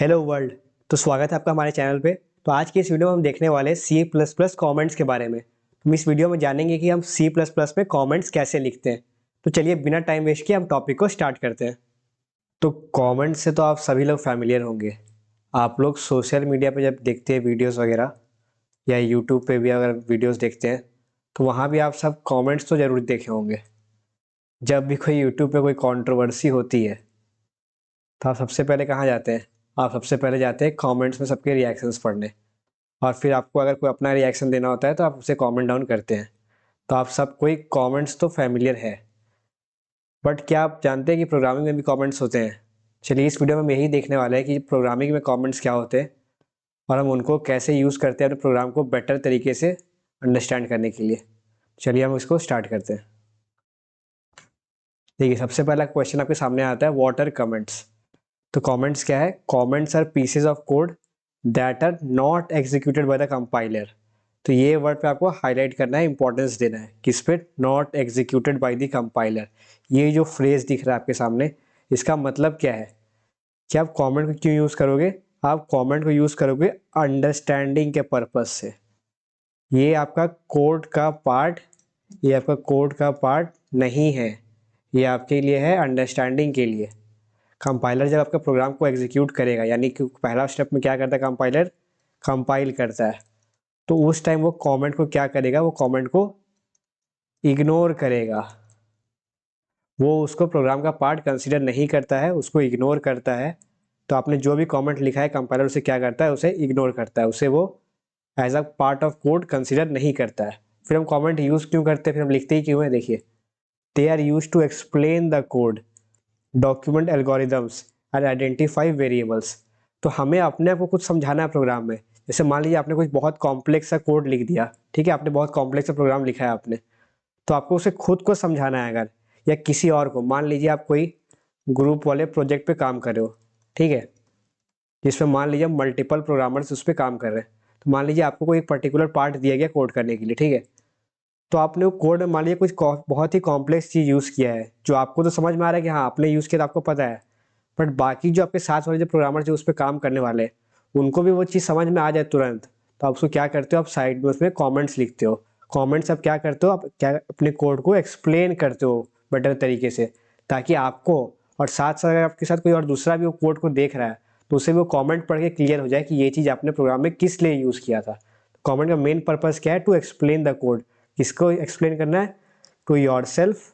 Hello world. तो स्वागत है आपका हमारे चैनल पे। तो आज की इस वीडियो में हम देखने वाले हैं सी प्लस प्लस कॉमेंट्स के बारे में। हम इस वीडियो में जानेंगे कि हम सी प्लस प्लस में कॉमेंट्स कैसे लिखते हैं। तो चलिए बिना टाइम वेस्ट किए हम टॉपिक को स्टार्ट करते हैं। तो कॉमेंट्स से तो आप सभी लोग फैमिलियर होंगे। आप लोग सोशल मीडिया पे जब देखते हैं वीडियोज़ वगैरह या यूट्यूब पे भी अगर वीडियोज़ देखते हैं तो वहाँ भी आप सब कॉमेंट्स तो ज़रूर देखे होंगे। जब भी कोई यूट्यूब पे कोई कंट्रोवर्सी होती है तो आप सबसे पहले कहाँ जाते हैं? आप सबसे पहले जाते हैं कमेंट्स में सबके रिएक्शंस पढ़ने। और फिर आपको अगर कोई अपना रिएक्शन देना होता है तो आप उसे कमेंट डाउन करते हैं। तो आप सब कोई कमेंट्स तो फैमिलियर है, बट क्या आप जानते हैं कि प्रोग्रामिंग में भी कमेंट्स होते हैं? चलिए इस वीडियो में हम यही देखने वाले हैं कि प्रोग्रामिंग में कमेंट्स क्या होते हैं और हम उनको कैसे यूज़ करते हैं अपने प्रोग्राम को बेटर तरीके से अंडरस्टैंड करने के लिए। चलिए हम इसको स्टार्ट करते हैं। देखिए सबसे पहला क्वेश्चन आपके सामने आता है, व्हाट आर कमेंट्स? तो कमेंट्स क्या है? Comments are pieces of code that are not executed by the compiler. तो ये वर्ड पे आपको हाईलाइट करना है, इंपॉर्टेंस देना है किस पे? Not executed by the compiler. ये जो फ्रेज दिख रहा है आपके सामने, इसका मतलब क्या है कि आप कमेंट को क्यों यूज़ करोगे? आप कमेंट को यूज़ करोगे अंडरस्टैंडिंग के पर्पज से। ये आपका कोड का पार्ट, ये आपका कोड का पार्ट नहीं है, ये आपके लिए है अंडरस्टैंडिंग के लिए। कंपाइलर जब आपका प्रोग्राम को एग्जीक्यूट करेगा, यानी कि पहला स्टेप में क्या करता है कंपाइलर? कंपाइल करता है। तो उस टाइम वो कमेंट को क्या करेगा? वो कमेंट को इग्नोर करेगा। वो उसको प्रोग्राम का पार्ट कंसीडर नहीं करता है, उसको इग्नोर करता है। तो आपने जो भी कमेंट लिखा है कंपाइलर उसे क्या करता है? उसे इग्नोर करता है, उसे वो as a part of code consider नहीं करता है। फिर हम कमेंट यूज़ क्यों करते हैं? फिर हम लिखते ही क्यों हैं? देखिए, they are used to explain the code, document algorithms and identify variables. तो हमें अपने आप को कुछ समझाना है प्रोग्राम में। जैसे मान लीजिए आपने कुछ बहुत कॉम्प्लेक्स सा कोड लिख दिया, ठीक है, आपने बहुत कॉम्प्लेक्स सा प्रोग्राम लिखा है आपने, तो आपको उसे खुद को समझाना है अगर, या किसी और को। मान लीजिए आप कोई ग्रुप वाले प्रोजेक्ट पे काम कर रहे हो, ठीक है, जिसमें मान लीजिए मल्टीपल प्रोग्रामर्स उस पर काम कर रहे हैं। तो मान लीजिए आपको कोई एक पर्टिकुलर पार्ट दिया गया कोड करने के लिए, ठीक है। तो आपने वो कोड में मान लीजिए कुछ बहुत ही कॉम्प्लेक्स चीज़ यूज़ किया है, जो आपको तो समझ में आ रहा है कि हाँ आपने यूज़ किया तो आपको पता है, बट बाकी जो आपके साथ वाले जो प्रोग्रामर जो उस पर काम करने वाले हैं, उनको भी वो चीज़ समझ में आ जाए तुरंत। तो आप उसको क्या करते हो? आप साइड में उसमें कमेंट्स लिखते हो। कमेंट्स आप क्या करते हो? आप क्या अपने कोड को एक्सप्लेन करते हो बेटर तरीके से, ताकि आपको और साथ साथ अगर आपके साथ कोई और दूसरा भी वो कोड को देख रहा है तो उसे वो कमेंट पढ़ के क्लियर हो जाए कि ये चीज़ आपने प्रोग्राम में किस लिए यूज़ किया था। कमेंट का मेन पर्पज़ क्या है? To explain the code. किसको एक्सप्लेन करना है? To yourself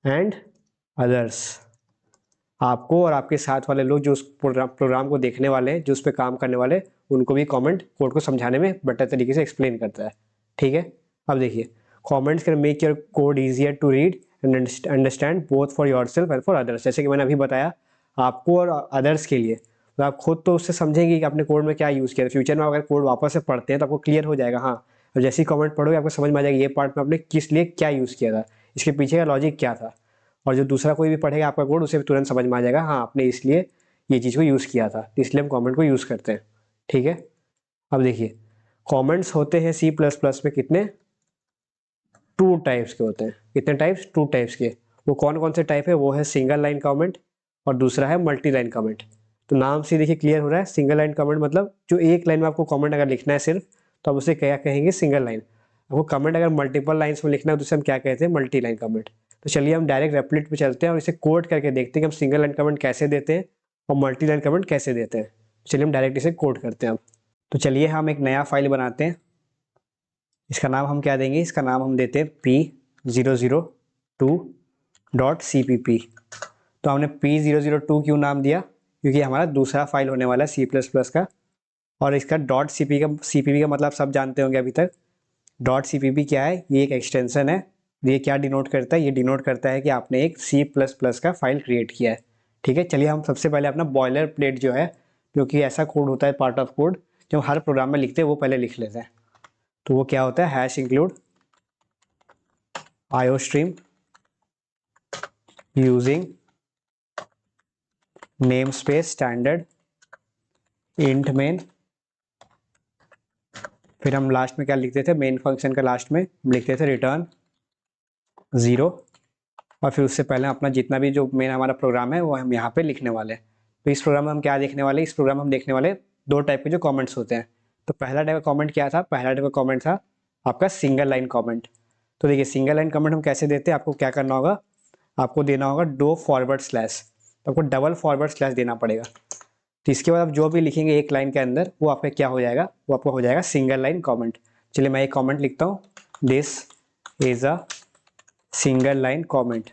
and others. आपको और आपके साथ वाले लोग जो उस प्रोग्राम को देखने वाले हैं, जो उस पर काम करने वाले हैं, उनको भी कमेंट कोड को समझाने में बेटर तरीके से एक्सप्लेन करता है, ठीक है। अब देखिए, comments can make your code easier to read and understand both for yourself and for others. जैसे कि मैंने अभी बताया, आपको और अदर्स के लिए। तो आप खुद तो उससे समझेंगे कि आपने कोड में क्या यूज़ किया। फ्यूचर में अगर कोड वापस से पढ़ते हैं तो आपको क्लियर हो जाएगा, हाँ। और जैसे ही कमेंट पढ़ोगे आपको समझ में आ जाएगा ये पार्ट में आपने किस लिए क्या यूज़ किया था, इसके पीछे का लॉजिक क्या था। और जो दूसरा कोई भी पढ़ेगा आपका कोड, उसे भी तुरंत समझ में आ जाएगा, हाँ आपने इसलिए ये चीज़ को यूज़ किया था, इसलिए हम कमेंट को यूज़ करते हैं, ठीक है। अब देखिए, कमेंट्स होते हैं सी प्लस प्लस में कितने? 2 टाइप्स के होते हैं। कितने टाइप्स? 2 टाइप्स के। वो कौन कौन से टाइप है? वो है सिंगल लाइन कमेंट और दूसरा है मल्टी लाइन कमेंट। तो नाम से देखिए क्लियर हो रहा है, सिंगल लाइन कमेंट मतलब जो एक लाइन में आपको कमेंट अगर लिखना है सिर्फ, तो आप उसे क्या कहेंगे? Single line. आपको कमेंट अगर मल्टीपल लाइन्स में लिखना है तो उसे हम क्या कहते हैं? Multi line comment. तो चलिए हम डायरेक्ट रेपलेट पे चलते हैं और इसे कोड करके देखते हैं कि हम सिंगल लाइन कमेंट कैसे देते हैं और मल्टी लाइन कमेंट कैसे देते हैं। चलिए हम डायरेक्ट इसे कोड करते हैं अब। तो चलिए हम एक नया फाइल बनाते हैं। इसका नाम हम क्या देंगे? इसका नाम हम देते हैं P002.cpp। तो हमने P002 क्यों नाम दिया? क्योंकि हमारा दूसरा फाइल होने वाला है सी प्लस प्लस का। और इसका CPP का मतलब सब जानते होंगे अभी तक। .cpp क्या है? ये एक एक्सटेंशन है। ये क्या डिनोट करता है? ये डिनोट करता है कि आपने एक सी प्लस प्लस का फाइल क्रिएट किया है, ठीक है। चलिए हम सबसे पहले अपना बॉयलर प्लेट जो है, क्योंकि ऐसा कोड होता है पार्ट ऑफ कोड जो हर प्रोग्राम में लिखते हैं, वो पहले लिख लेते हैं। तो वो क्या होता है? Hash include iostream using name space standard int main. फिर हम लास्ट में क्या लिखते थे? मेन फंक्शन का लास्ट में हम लिखते थे रिटर्न 0। और फिर उससे पहले अपना जितना भी जो मेन हमारा प्रोग्राम है वो हम यहाँ पे लिखने वाले हैं। तो इस प्रोग्राम में हम क्या देखने वाले, इस प्रोग्राम में हम देखने वाले दो टाइप के जो कमेंट्स होते हैं। तो पहला टाइप का कमेंट क्या था, पहला टाइप का कमेंट था आपका सिंगल लाइन कमेंट। तो देखिए सिंगल लाइन कमेंट हम कैसे देते हैं, आपको क्या करना होगा, आपको देना होगा दो फॉरवर्ड स्लैश, तो आपको डबल फॉरवर्ड स्लैश देना पड़ेगा। तो इसके बाद आप जो भी लिखेंगे एक लाइन के अंदर वो आपका क्या हो जाएगा, वो आपका हो जाएगा सिंगल लाइन कमेंट। चलिए मैं एक कमेंट लिखता हूँ, this is a single line comment.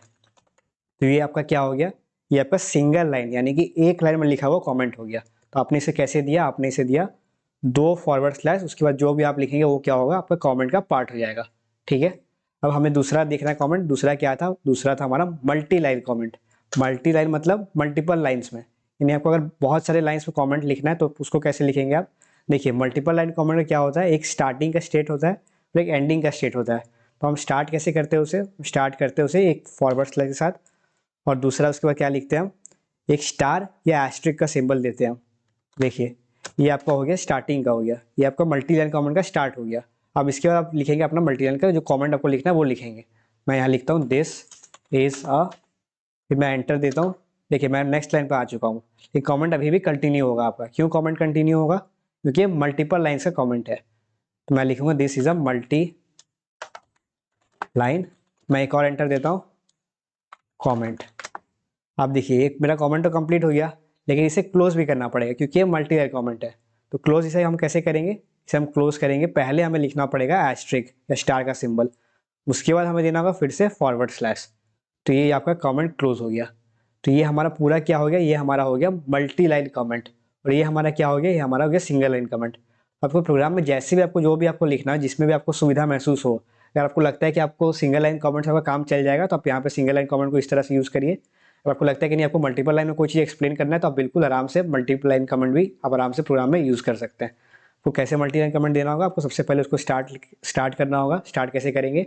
तो ये आपका क्या हो गया, ये आपका सिंगल लाइन यानी कि एक लाइन में लिखा हुआ कमेंट हो गया। तो आपने इसे कैसे दिया, आपने इसे दिया दो फॉरवर्ड स्लैश, उसके बाद जो भी आप लिखेंगे वो क्या होगा, आपका कमेंट का पार्ट हो जाएगा। ठीक है, अब हमें दूसरा देखना है कमेंट। दूसरा क्या था, दूसरा था हमारा multi line comment. Multi line मतलब मल्टीपल लाइन्स में, यानी आपको अगर बहुत सारे लाइन्स में कमेंट लिखना है तो उसको कैसे लिखेंगे आप। देखिए मल्टीपल लाइन कमेंट में क्या होता है, एक स्टार्टिंग का स्टेट होता है और एक एंडिंग का स्टेट होता है। तो हम स्टार्ट कैसे करते हैं उसे, स्टार्ट करते हैं उसे एक फॉरवर्ड स्लैश के साथ, और दूसरा उसके बाद क्या लिखते हैं हम, एक स्टार या एस्ट्रिक का सिंबल देते हैं हम। देखिए ये आपका हो गया स्टार्टिंग का हो गया, ये आपका मल्टी लाइन कमेंट का स्टार्ट हो गया। अब इसके बाद आप लिखेंगे अपना मल्टी लाइन का जो कमेंट आपको लिखना है वो लिखेंगे। मैं यहाँ लिखता हूँ दिस इज अ, फिर मैं एंटर देता हूँ। देखिए मैं नेक्स्ट लाइन पर आ चुका हूँ, ये कमेंट अभी भी कंटिन्यू होगा आपका। क्यों कमेंट कंटिन्यू होगा, क्योंकि ये मल्टीपल लाइन्स का कमेंट है। तो मैं लिखूंगा this is a multi line, मैं एक और एंटर देता हूँ कमेंट। आप देखिए एक मेरा कमेंट तो कंप्लीट हो गया, लेकिन इसे क्लोज भी करना पड़ेगा क्योंकि ये मल्टी लाइन कमेंट है। तो क्लोज इसे हम कैसे करेंगे, इसे हम क्लोज करेंगे, पहले हमें लिखना पड़ेगा एस्ट्रिक या स्टार का सिंबल, उसके बाद हमें देना होगा फिर से फॉरवर्ड स्लैश। तो ये आपका कमेंट क्लोज हो गया। तो ये हमारा पूरा क्या हो गया, ये हमारा हो गया मल्टी लाइन कमेंट, और ये हमारा क्या हो गया, ये हमारा हो गया सिंगल लाइन कमेंट। आपको प्रोग्राम में जैसे भी आपको जो भी आपको लिखना है, जिसमें भी आपको सुविधा महसूस हो, अगर आपको लगता है कि आपको सिंगल लाइन कमेंट से आपका काम चल जाएगा तो आप यहाँ पे सिंगल लाइन कमेंट को इस तरह से यूज़ करिए। अगर आपको लगता है कि नहीं आपको मल्टीपल लाइन में कोई चीज़ एक्सप्लेन करना है तो आप बिल्कुल आराम से मल्टीपल लाइन कमेंट भी आप आराम से प्रोग्राम में यूज़ कर सकते हैं। तो कैसे मल्टी लाइन कमेंट देना होगा, आपको सबसे पहले उसको स्टार्ट करना होगा। स्टार्ट कैसे करेंगे,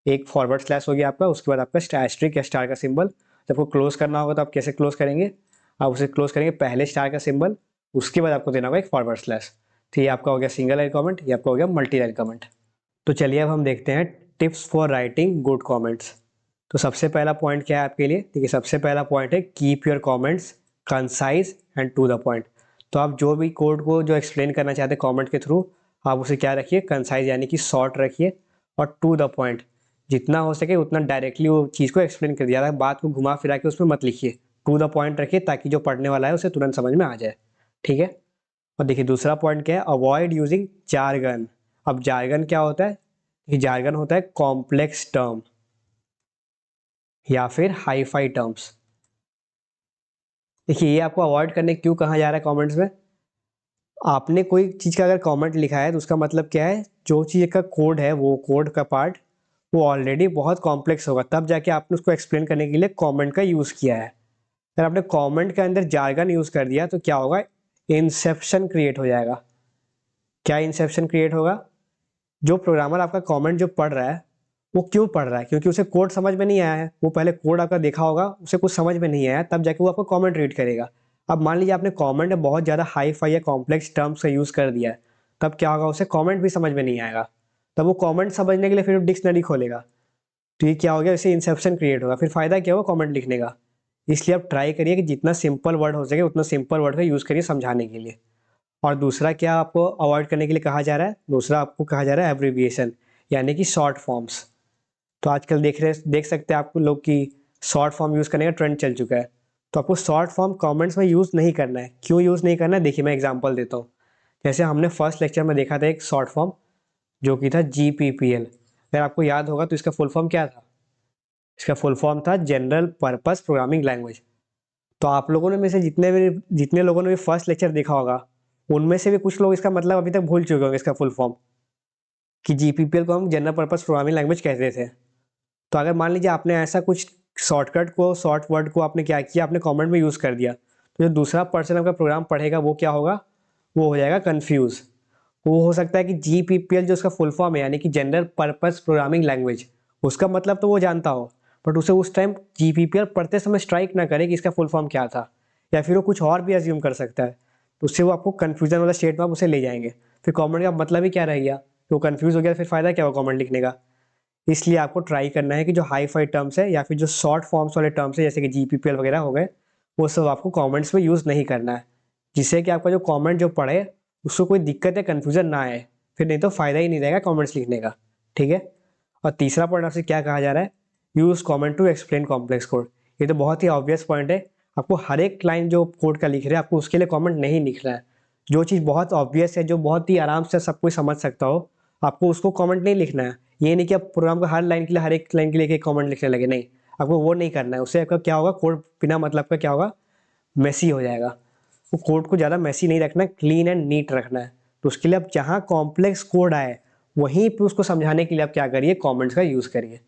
एक फॉरवर्ड स्लैश हो गया आपका, उसके बाद आपका एस्ट्रिक या स्टार का सिंबल। जब आपको क्लोज करना होगा तो आप कैसे क्लोज करेंगे, आप उसे क्लोज करेंगे पहले स्टार का सिंबल, उसके बाद आपको देना होगा एक फॉरवर्ड स्लैश। तो ये आपका हो गया सिंगल लाइन कमेंट, ये आपका हो गया मल्टी लाइन कमेंट। तो चलिए अब हम देखते हैं tips for writing good comments. तो सबसे पहला पॉइंट क्या है आपके लिए, देखिए सबसे पहला पॉइंट है keep your comments concise and to the point. तो आप जो भी कोड को जो एक्सप्लेन करना चाहते हैं कमेंट के थ्रू, आप उसे क्या रखिए, कंसाइज यानी कि शॉर्ट रखिए, और टू द पॉइंट, जितना हो सके उतना डायरेक्टली वो चीज़ को एक्सप्लेन कर दिया, बात को घुमा फिरा के उसमें मत लिखिए, टू द पॉइंट रखिए ताकि जो पढ़ने वाला है उसे तुरंत समझ में आ जाए। ठीक है, और देखिए दूसरा पॉइंट क्या है, अवॉइड यूजिंग जार्गन। अब जार्गन क्या होता है, ये जार्गन होता है कॉम्प्लेक्स टर्म या फिर हाई फाई टर्म्स। देखिए ये आपको अवॉइड करने क्यों कहा जा रहा है कमेंट्स में, आपने कोई चीज़ का अगर कमेंट लिखा है तो उसका मतलब क्या है, जो चीज़ का कोड है वो कोड का पार्ट वो ऑलरेडी बहुत कॉम्प्लेक्स होगा, तब जाके आपने उसको एक्सप्लेन करने के लिए कमेंट का यूज़ किया है। अगर आपने कमेंट के अंदर जार्गन यूज़ कर दिया तो क्या होगा, इंसेप्शन क्रिएट हो जाएगा। क्या इंसेप्शन क्रिएट होगा, जो प्रोग्रामर आपका कमेंट जो पढ़ रहा है वो क्यों पढ़ रहा है, क्योंकि उसे कोड समझ में नहीं आया है, वो पहले कोड आपका देखा होगा, उसे कुछ समझ में नहीं आया तब जाके वो आपका कमेंट रीड करेगा। अब मान लीजिए आपने कमेंट में बहुत ज़्यादा हाई फाई या कॉम्प्लेक्स टर्म्स का यूज़ कर दिया है, तब क्या होगा, उसे कमेंट भी समझ में नहीं आएगा, तब वो कमेंट समझने के लिए फिर डिक्शनरी खोलेगा। तो ये क्या हो गया, इससे इंसेप्शन क्रिएट होगा, फिर फायदा क्या होगा कमेंट लिखने का। इसलिए आप ट्राई करिए कि जितना सिंपल वर्ड हो सके उतना सिंपल वर्ड का यूज़ करिए समझाने के लिए। और दूसरा क्या आपको अवॉइड करने के लिए कहा जा रहा है, दूसरा आपको कहा जा रहा है एब्रिविएशन यानी कि शॉर्ट फॉर्म्स। तो आजकल देख सकते हैं आपको लोग कि शॉर्ट फॉर्म यूज़ करने का ट्रेंड चल चुका है। तो आपको शॉर्ट फॉर्म कमेंट्स में यूज़ नहीं करना है। क्यों यूज़ नहीं करना है, देखिए मैं एग्जांपल देता हूँ। जैसे हमने फर्स्ट लेक्चर में देखा था एक शॉर्ट फॉर्म जो कि था GPPL। अगर आपको याद होगा तो इसका फुल फॉर्म क्या था, इसका फुल फॉर्म था जनरल पर्पस प्रोग्रामिंग लैंग्वेज। तो आप लोगों ने में से जितने लोगों ने भी फर्स्ट लेक्चर देखा होगा उनमें से भी कुछ लोग इसका मतलब अभी तक भूल चुके होंगे, इसका फुल फॉर्म कि GPPL को हम जनरल पर्पस प्रोग्रामिंग लैंग्वेज कहते थे। तो अगर मान लीजिए आपने ऐसा कुछ शॉर्टकट को, शॉर्ट वर्ड को आपने क्या किया, आपने कमेंट में यूज़ कर दिया, तो जो दूसरा पर्सन आपका प्रोग्राम पढ़ेगा वो क्या होगा, वो हो जाएगा कंफ्यूज। वो हो सकता है कि GPPL जो उसका फुल फॉर्म है यानी कि जनरल पर्पस प्रोग्रामिंग लैंग्वेज, उसका मतलब तो वो जानता हो, बट उसे उस टाइम GPPL पढ़ते समय स्ट्राइक ना करे कि इसका फुल फॉर्म क्या था, या फिर वो कुछ और भी अज्यूम कर सकता है। तो उससे वो आपको कन्फ्यूजन वाला स्टेट में आप उसे ले जाएंगे, फिर कमेंट का मतलब ही क्या रह गया, तो कन्फ्यूज हो गया, फिर फायदा क्या होगा कमेंट लिखने का। इसलिए आपको ट्राई करना है कि जो हाई फाई टर्म्स है या फिर जो शॉर्ट फॉर्म्स वाले टर्म्स है जैसे कि GPPL वगैरह हो गए, वो सब आपको कमेंट्स में यूज़ नहीं करना है, जिससे कि आपका जो कमेंट जो पढ़े उसको कोई दिक्कत या कन्फ्यूज़न ना आए, फिर नहीं तो फ़ायदा ही नहीं रहेगा कमेंट्स लिखने का, ठीक है। और तीसरा पॉइंट आपसे क्या कहा जा रहा है, use comment to explain complex code. ये तो बहुत ही ऑब्वियस पॉइंट है, आपको हर एक लाइन जो कोड का लिख रहे हैं आपको उसके लिए कमेंट नहीं लिखना है। जो चीज़ बहुत ऑब्वियस है, जो बहुत ही आराम से सब कोई समझ सकता हो, आपको उसको कमेंट नहीं लिखना है। ये नहीं कि आप प्रोग्राम को हर लाइन के लिए, हर एक लाइन के लिए एक कमेंट लिखने लगे, नहीं, आपको वो नहीं करना है। उससे आपका क्या होगा, कोड बिना मतलब का क्या होगा, मेसी हो जाएगा। वो कोड को ज़्यादा मेसी नहीं रखना है, क्लीन एंड नीट रखना है। तो उसके लिए आप जहाँ कॉम्प्लेक्स कोड आए वहीं पे उसको समझाने के लिए आप क्या करिए, कमेंट्स का यूज़ करिए,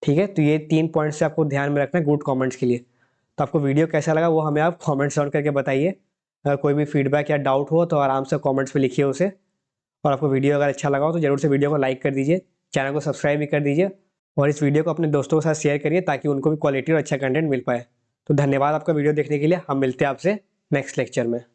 ठीक है। तो ये 3 पॉइंट्स आपको ध्यान में रखना है गुड कमेंट्स के लिए। तो आपको वीडियो कैसा लगा वो हमें आप कमेंट्स डाउन करके बताइए। अगर कोई भी फीडबैक या डाउट हो तो आराम से कमेंट्स में लिखिए उसे। और आपको वीडियो अगर अच्छा लगा हो तो ज़रूर से वीडियो को लाइक कर दीजिए, चैनल को सब्सक्राइब भी कर दीजिए और इस वीडियो को अपने दोस्तों के साथ शेयर करिए ताकि उनको भी क्वालिटी और अच्छा कंटेंट मिल पाए। तो धन्यवाद आपका वीडियो देखने के लिए। हम मिलते हैं आपसे नेक्स्ट लेक्चर में।